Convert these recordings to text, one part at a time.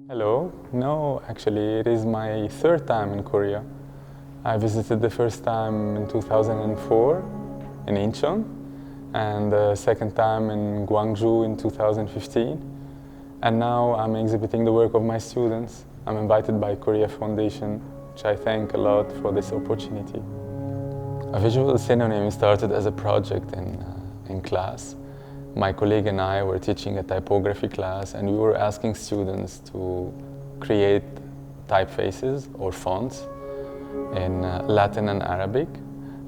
Hello. No, actually, it is my third time in Korea. I visited the first time in 2004 in Incheon, and the second time in Gwangju in 2015. And now I'm exhibiting the work of my students. I'm invited by Korea Foundation, which I thank a lot for this opportunity. A visual synonym started as a project in class. My colleague and I were teaching a typography class, and we were asking students to create typefaces or fonts in Latin and Arabic,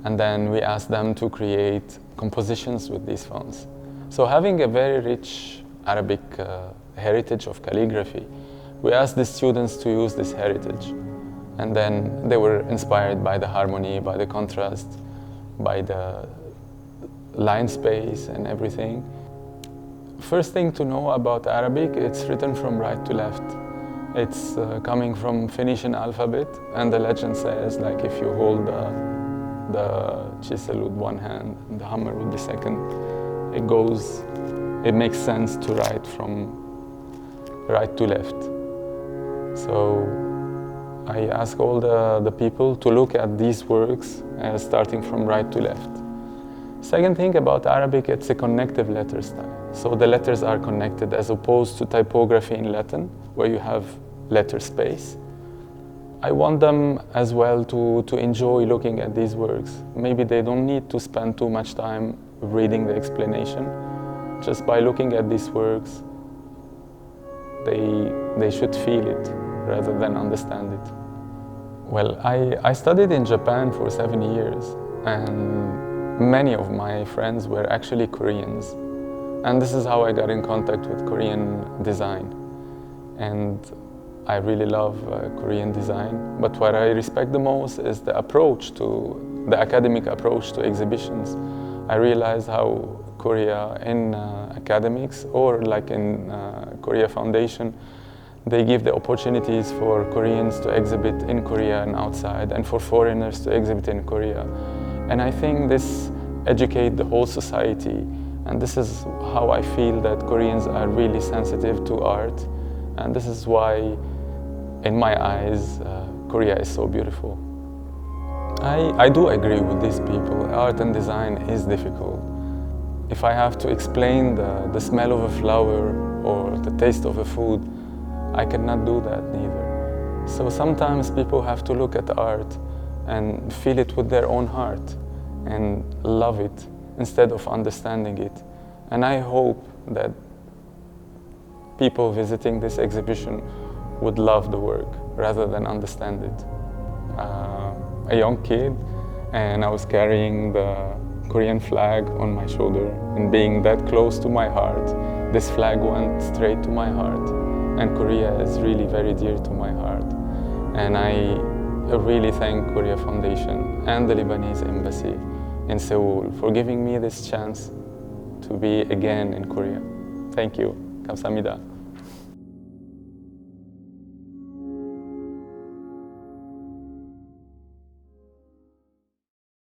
and then we asked them to create compositions with these fonts. So having a very rich Arabic heritage of calligraphy, we asked the students to use this heritage, and then they were inspired by the harmony, by the contrast, by the line space and everything. First thing to know about Arabic, it's written from right to left. It's coming from Phoenician alphabet, and the legend says, like, if you hold the chisel with one hand and the hammer with the second, it makes sense to write from right to left. So I ask all the people to look at these works as starting from right to left. Second thing about Arabic, it's a connective letter style. So the letters are connected as opposed to typography in Latin, where you have letter space. I want them as well to enjoy looking at these works. Maybe they don't need to spend too much time reading the explanation. Just by looking at these works, they should feel it rather than understand it. Well, I studied in Japan for 7 years, and many of my friends were actually Koreans. And this is how I got in contact with Korean design. And I really love Korean design. But what I respect the most is the academic approach to exhibitions. I realized how Korea in academics, or like in Korea Foundation, they give the opportunities for Koreans to exhibit in Korea and outside, and for foreigners to exhibit in Korea. And I think this educates the whole society. And this is how I feel that Koreans are really sensitive to art. And this is why, in my eyes, Korea is so beautiful. I do agree with these people. Art and design is difficult. If I have to explain the smell of a flower or the taste of a food, I cannot do that neither. So sometimes people have to look at art and feel it with their own heart and love it instead of understanding it. And I hope that people visiting this exhibition would love the work rather than understand it. A young kid, and I was carrying the Korean flag on my shoulder, and being that close to my heart, this flag went straight to my heart. And Korea is really very dear to my heart. And I really thank Korea Foundation and the Lebanese Embassy in Seoul for giving me this chance to be again in Korea. Thank you. 감사합니다.